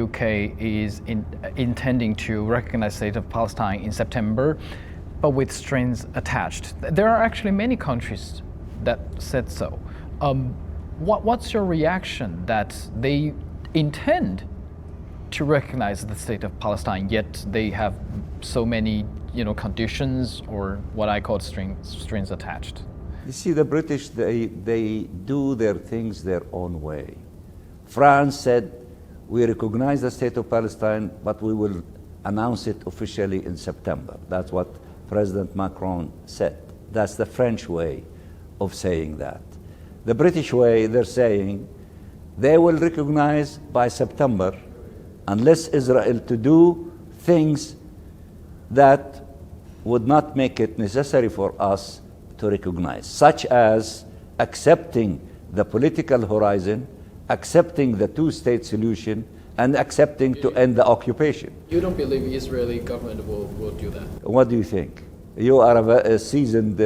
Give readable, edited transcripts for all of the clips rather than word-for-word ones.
UK is intending to recognize the state of Palestine in September, but with strings attached. There are actually many countries that said so. What's your reaction that they intend to recognize the state of Palestine, yet they have so many, conditions, or what I call strings attached? You see, the British, they do their things their own way. France said, we recognize the state of Palestine, but we will announce it officially in September. That's what President Macron said. That's the French way of saying that. The British way, they're saying they will recognize by September unless Israel to do things that would not make it necessary for us to recognize, such as accepting the political horizon, accepting the two-state solution, and accepting to end the occupation. You don't believe the Israeli government will do that? What do you think? You are a seasoned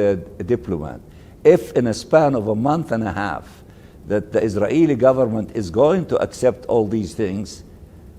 diplomat. If in a span of a month and a half that the Israeli government is going to accept all these things,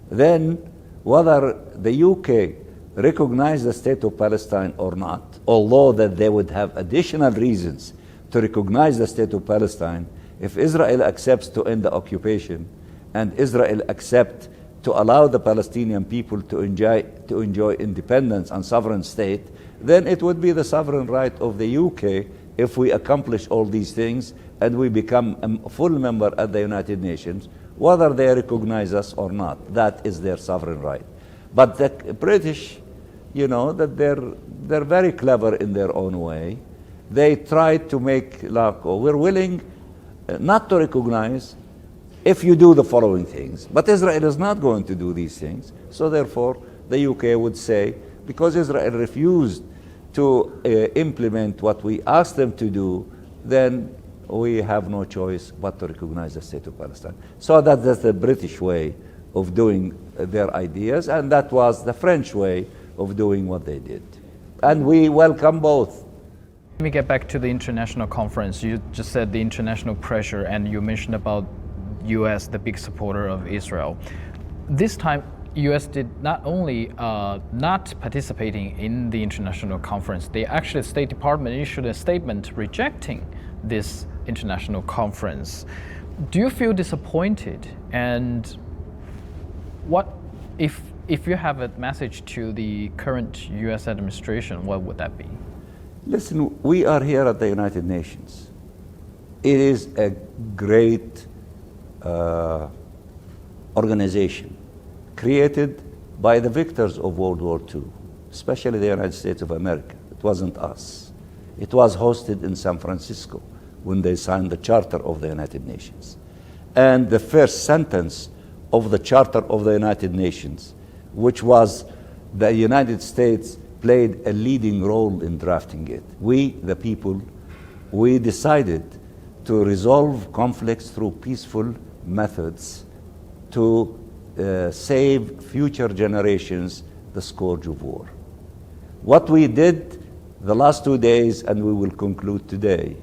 then whether the UK recognize the state of Palestine or not, although that they would have additional reasons to recognize the state of Palestine, if Israel accepts to end the occupation and Israel accepts to allow the Palestinian people to enjoy independence and sovereign state, then it would be the sovereign right of the UK if we accomplish all these things and we become a full member at the United Nations, whether they recognize us or not. That is their sovereign right. But the British, that they're very clever in their own way. They try to make we're willing not to recognize if you do the following things. But Israel is not going to do these things. So therefore, the UK would say, because Israel refused to implement what we asked them to do, then we have no choice but to recognize the state of Palestine. So that's the British way of doing their ideas, and that was the French way of doing what they did. And we welcome both. Let me get back to the international conference. You just said the international pressure, and you mentioned about US, the big supporter of Israel. This time, US did not only not participating in the international conference, the State Department issued a statement rejecting this international conference. Do you feel disappointed? And what if you have a message to the current US administration, what would that be? Listen, we are here at the United Nations. It is a great organization created by the victors of World War II, especially the United States of America. It wasn't us. It was hosted in San Francisco when they signed the Charter of the United Nations. And the first sentence of the Charter of the United Nations, which was the United States played a leading role in drafting it. We, the people, we decided to resolve conflicts through peaceful methods to save future generations the scourge of war. What we did the last 2 days, and we will conclude today,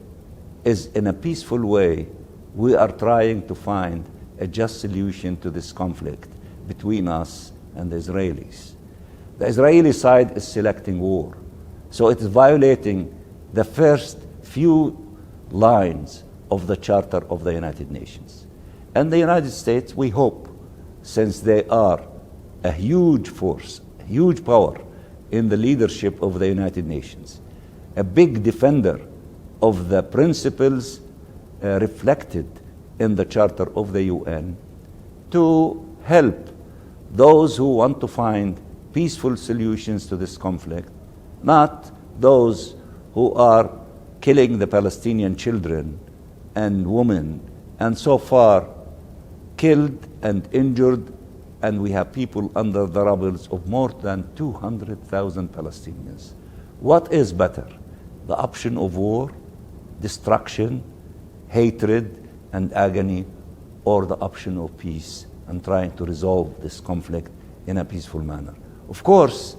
is in a peaceful way, we are trying to find a just solution to this conflict between us and the Israelis. The Israeli side is selecting war, so it is violating the first few lines of the Charter of the United Nations. And the United States, we hope, since they are a huge force, a huge power in the leadership of the United Nations, a big defender of the principles reflected in the Charter of the UN, to help those who want to find peaceful solutions to this conflict, not those who are killing the Palestinian children and women, and so far killed and injured, and we have people under the rubbles of more than 200,000 Palestinians. What is better? The option of war, destruction, hatred, and agony, or the option of peace and trying to resolve this conflict in a peaceful manner? Of course,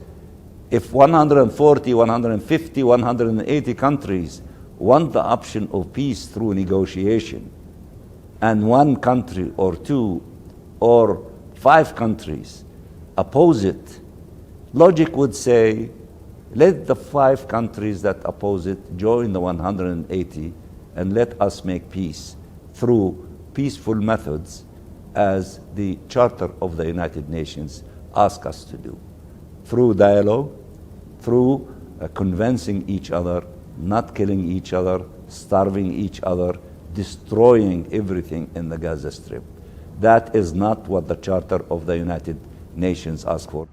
if 140, 150, 180 countries want the option of peace through negotiation, and one country or two or 5 countries oppose it, logic would say, let the 5 countries that oppose it join the 180 and let us make peace through peaceful methods as the Charter of the United Nations asks us to do. Through dialogue, through convincing each other, not killing each other, starving each other, destroying everything in the Gaza Strip. That is not what the Charter of the United Nations asks for.